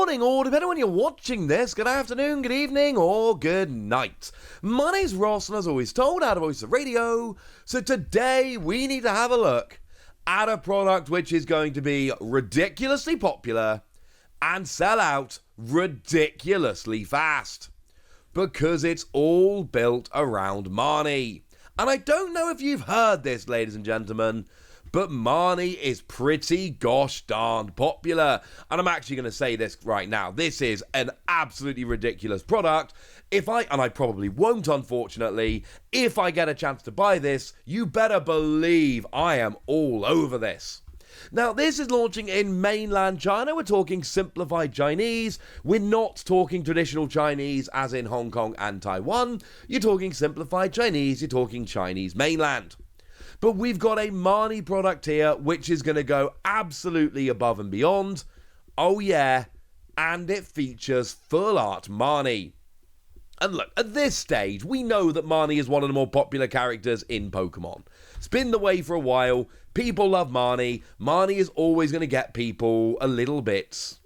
morning, or depending on when you're watching this, good afternoon, good evening, or good night. My name's Ross, and as always told, out of Voice of Radio. So today we need to have a look at a product which is going to be ridiculously popular and sell out ridiculously fast. Because it's all built around Marnie. And I don't know if you've heard this, ladies and gentlemen, but Marnie is pretty gosh darned popular. And I'm actually going to say this right now. This is an absolutely ridiculous product. And I probably won't, unfortunately, if I get a chance to buy this, you better believe I am all over this. Now, this is launching in mainland China. We're talking simplified Chinese. We're not talking traditional Chinese as in Hong Kong and Taiwan. You're talking simplified Chinese. You're talking Chinese mainland. But we've got a Marnie product here which is going to go absolutely above and beyond. Oh yeah, and it features full art Marnie. And look, at this stage, we know that Marnie is one of the more popular characters in Pokémon. It's been the way for a while. People love Marnie. Marnie is always going to get people a little bit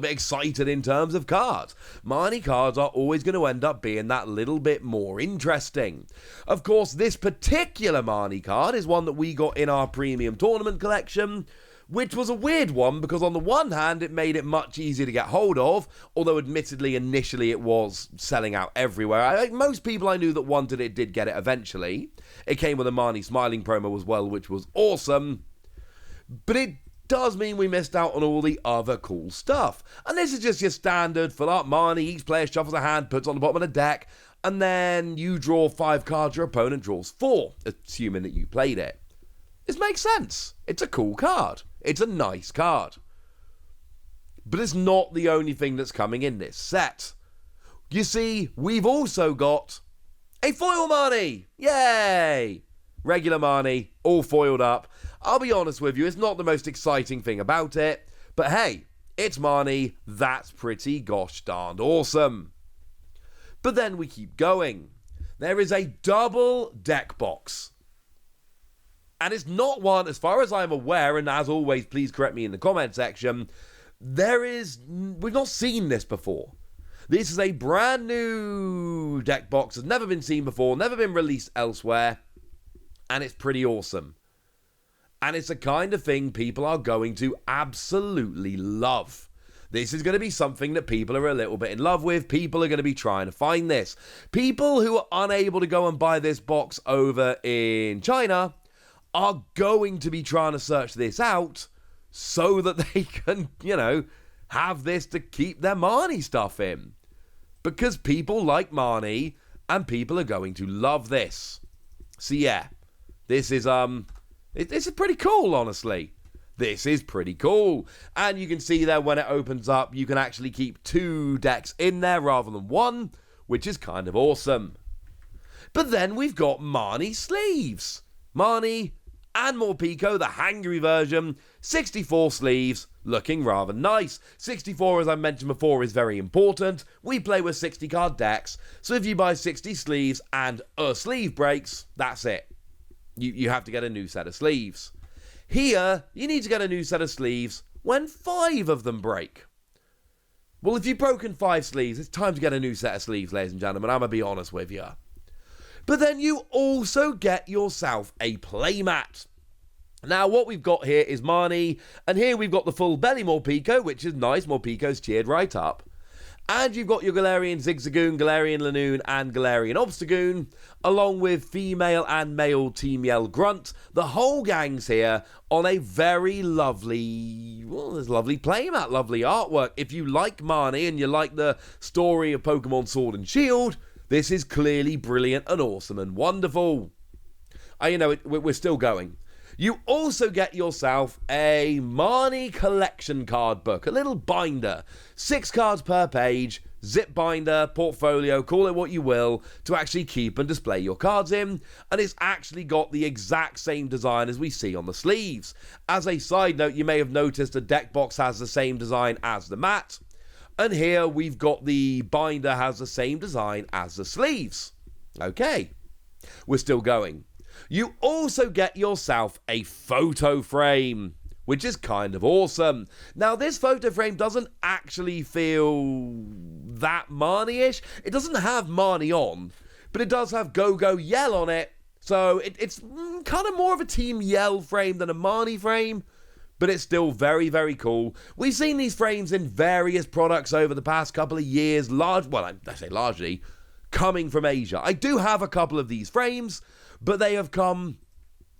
excited in terms of cards. Marnie cards are always going to end up being that little bit more interesting. Of course, this particular Marnie card is one that we got in our premium tournament collection, which was a weird one because on the one hand, it made it much easier to get hold of, although admittedly, initially it was selling out everywhere. Most people I knew that wanted it did get it eventually. It came with a Marnie Smiling promo as well, which was awesome. But it does mean we missed out on all the other cool stuff. And this is just your standard full art Marnie. Each player shuffles a hand, puts on the bottom of the deck, and then you draw 5 cards, your opponent draws 4, assuming that you played it. This makes sense. It's a cool card. It's a nice card. But it's not the only thing that's coming in this set. You see, we've also got a foil Marnie. Yay! Regular Marnie, all foiled up. I'll be honest with you, it's not the most exciting thing about it. But hey, it's Marnie. That's pretty gosh darned awesome. But then we keep going. There is a double deck box. And it's not one, as far as I'm aware, and as always, please correct me in the comment section, we've not seen this before. This is a brand new deck box, has never been seen before, never been released elsewhere, and it's pretty awesome. And it's the kind of thing people are going to absolutely love. This is going to be something that people are a little bit in love with. People are going to be trying to find this. People who are unable to go and buy this box over in China are going to be trying to search this out so that they can, have this to keep their Marnie stuff in. Because people like Marnie, and people are going to love this. So yeah, this is pretty cool, honestly. This is pretty cool. And you can see there when it opens up, you can actually keep 2 decks in there rather than 1, which is kind of awesome. But then we've got Marnie sleeves. Marnie and Morpeko, the Hungary version, 64 sleeves, looking rather nice. 64, as I mentioned before, is very important. We play with 60 card decks, so if you buy 60 sleeves and a sleeve breaks, that's it. You have to get a new set of sleeves. Here, you need to get a new set of sleeves when 5 of them break. Well, if you've broken 5 sleeves, it's time to get a new set of sleeves, ladies and gentlemen. I'm going to be honest with you. But then you also get yourself a playmat. Now, what we've got here is Marnie, and here we've got the full belly Morpeko, which is nice. Morpeko's cheered right up. And you've got your Galarian Zigzagoon, Galarian Lanoon, and Galarian Obstagoon, along with female and male Team Yell Grunt. The whole gang's here on a very lovely, there's lovely playmat, lovely artwork. If you like Marnie and you like the story of Pokemon Sword and Shield, this is clearly brilliant and awesome and wonderful. We're still going. You also get yourself a Marnie collection card book, a little binder. 6 cards per page, zip binder, portfolio, call it what you will, to actually keep and display your cards in. And it's actually got the exact same design as we see on the sleeves. As a side note, you may have noticed the deck box has the same design as the mat. And here we've got the binder has the same design as the sleeves. Okay, we're still going. You also get yourself a photo frame. which is kind of awesome. Now, this photo frame doesn't actually feel that Marnie-ish. It doesn't have Marnie on, but it does have Go-Go Yell on it. So it's kind of more of a Team Yell frame than a Marnie frame, but it's still very, very cool. We've seen these frames in various products over the past couple of years, I say largely, coming from Asia. I do have a couple of these frames, but they have come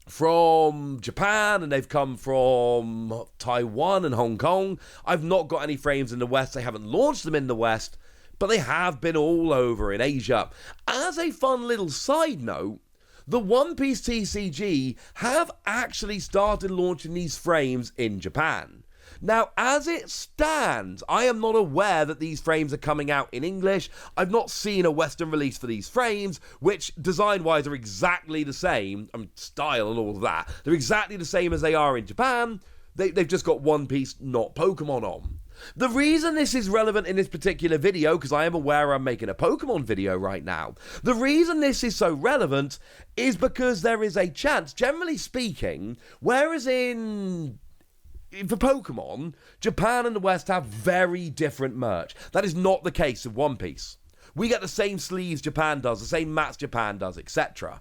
from Japan and they've come from Taiwan and Hong Kong. I've not got any frames in the West. They haven't launched them in the West, but they have been all over in Asia. As a fun little side note, the One Piece TCG have actually started launching these frames in Japan. Now, as it stands, I am not aware that these frames are coming out in English. I've not seen a Western release for these frames, which design-wise are exactly the same. I mean, style and all of that. They're exactly the same as they are in Japan. They've just got One Piece, not Pokemon on. The reason this is relevant in this particular video, because I am aware I'm making a Pokemon video right now, the reason this is so relevant is because there is a chance, generally speaking, whereas for Pokemon, Japan and the West have very different merch. That is not the case of One Piece. We get the same sleeves Japan does, the same mats Japan does, etc.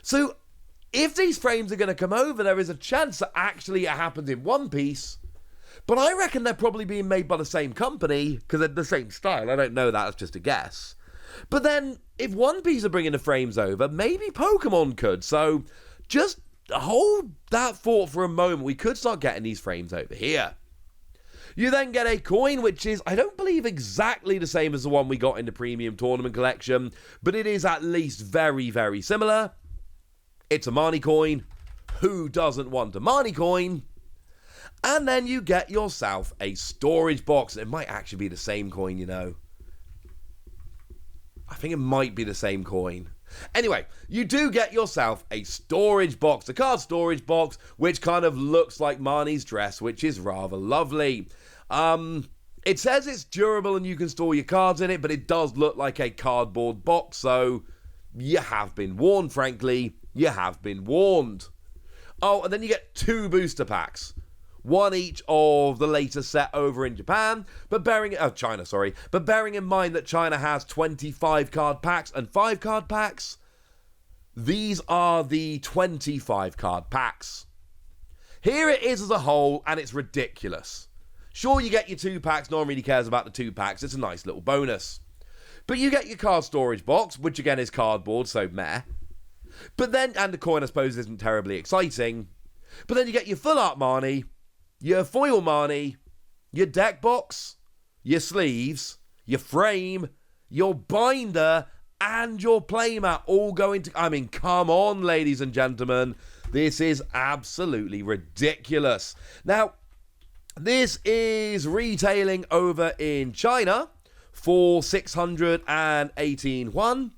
So, if these frames are going to come over, there is a chance that actually it happens in One Piece. But I reckon they're probably being made by the same company, because they're the same style. I don't know that, that's just a guess. But then, if One Piece are bringing the frames over, maybe Pokemon could. So, just hold that thought for a moment. We could start getting these frames over here. You then get a coin, which is, I don't believe, exactly the same as the one we got in the Premium Tournament Collection, but it is at least very, very similar. It's a Marnie coin. Who doesn't want a Marnie coin? And then you get yourself a storage box. It might actually be the same coin, you know. I think it might be the same coin. Anyway, you do get yourself a storage box, a card storage box, which kind of looks like Marnie's dress, which is rather lovely. It says it's durable and you can store your cards in it, but it does look like a cardboard box, so you have been warned, frankly. You have been warned. Oh, and then you get 2 booster packs. One each of the latest set over in Japan, but bearing in mind that China has 25 card packs and 5 card packs, these are the 25 card packs. Here it is as a whole, and it's ridiculous. Sure, you get your 2 packs, no one really cares about the 2 packs, it's a nice little bonus. But you get your card storage box, which again is cardboard, so meh. But then, and the coin I suppose isn't terribly exciting, but then you get your full art Marnie, your foil Marnie, your deck box, your sleeves, your frame, your binder, and your playmat all going to... I mean, come on, ladies and gentlemen. This is absolutely ridiculous. Now, this is retailing over in China for 618 won.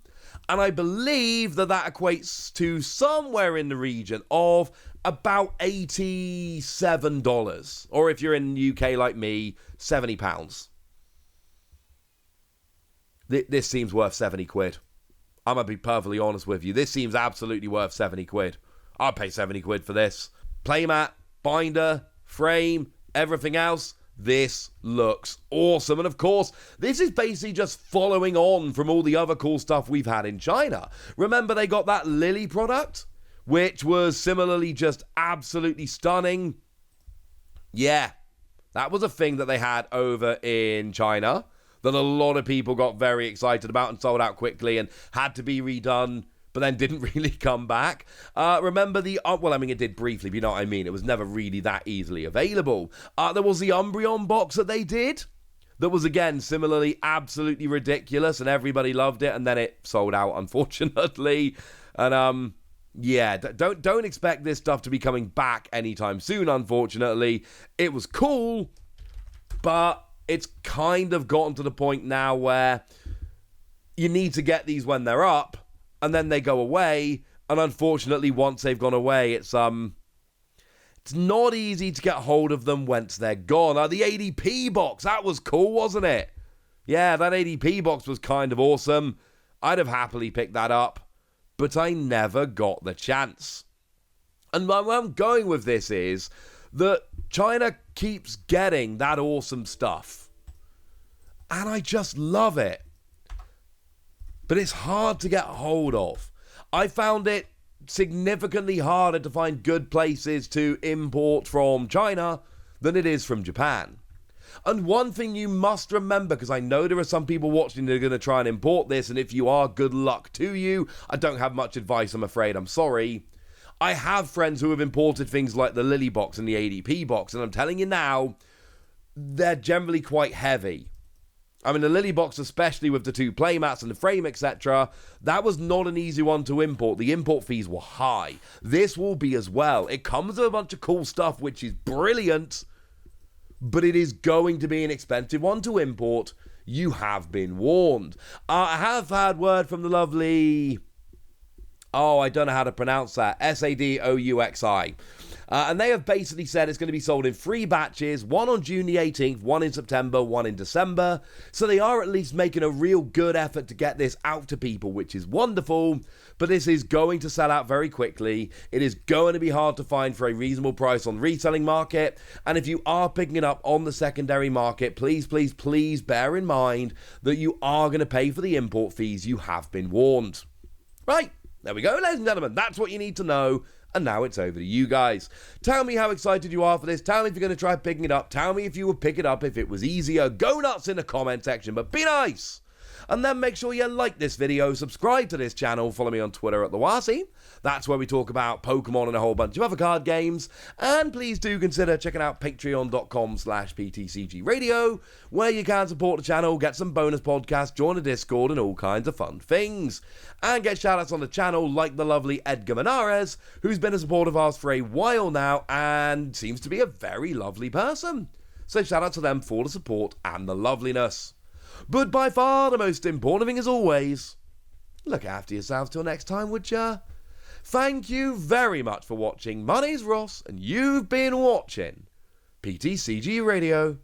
And I believe that equates to somewhere in the region of about $87. Or if you're in the UK like me, £70. This seems worth 70 quid. I'm going to be perfectly honest with you. This seems absolutely worth 70 quid. I'll pay 70 quid for this. Playmat, binder, frame, everything else. This looks awesome. And of course, this is basically just following on from all the other cool stuff we've had in China. Remember they got that Lily product, which was similarly just absolutely stunning. Yeah, that was a thing that they had over in China that a lot of people got very excited about and sold out quickly and had to be redone, but then didn't really come back. Remember it did briefly, but you know what I mean. It was never really that easily available. There was the Umbreon box that they did that was, again, similarly absolutely ridiculous, and everybody loved it, and then it sold out, unfortunately. And, yeah, don't expect this stuff to be coming back anytime soon, unfortunately. It was cool, but it's kind of gotten to the point now where you need to get these when they're up, and then they go away, and unfortunately, once they've gone away, it's not easy to get hold of them once they're gone. The ADP box, that was cool, wasn't it? Yeah, that ADP box was kind of awesome. I'd have happily picked that up, but I never got the chance. And where I'm going with this is that China keeps getting that awesome stuff. And I just love it. But it's hard to get hold of. I found it significantly harder to find good places to import from China than it is from Japan. And one thing you must remember, because I know there are some people watching that are going to try and import this, and if you are, good luck to you. I don't have much advice, I'm afraid. I'm sorry. I have friends who have imported things like the Lily box and the ADP box, and I'm telling you now, they're generally quite heavy. I mean, the Lily box, especially with the 2 playmats and the frame, etc., that was not an easy one to import. The import fees were high. This will be as well. It comes with a bunch of cool stuff, which is brilliant, but it is going to be an expensive one to import. You have been warned. I have had word from the lovely... I don't know how to pronounce that. SADOUXI. And they have basically said it's going to be sold in 3 batches, one on June the 18th, one in September, one in December. So they are at least making a real good effort to get this out to people, which is wonderful. But this is going to sell out very quickly. It is going to be hard to find for a reasonable price on the reselling market. And if you are picking it up on the secondary market, please, please, please bear in mind that you are going to pay for the import fees. You have been warned. Right, there we go, ladies and gentlemen. That's what you need to know. And now it's over to you guys. Tell me how excited you are for this. Tell me if you're going to try picking it up. Tell me if you would pick it up if it was easier. Go nuts in the comment section, but be nice. And then make sure you like this video, subscribe to this channel, follow me on Twitter at @TheWasi. That's where we talk about Pokemon and a whole bunch of other card games. And please do consider checking out patreon.com/PTCG Radio, where you can support the channel, get some bonus podcasts, join a Discord, and all kinds of fun things. And get shoutouts on the channel like the lovely Edgar Menares, who's been a supporter of ours for a while now and seems to be a very lovely person. So shout out to them for the support and the loveliness. But by far the most important thing as always, look after yourselves till next time, would ya? Thank you very much for watching. My name's Ross, and you've been watching PTCG Radio.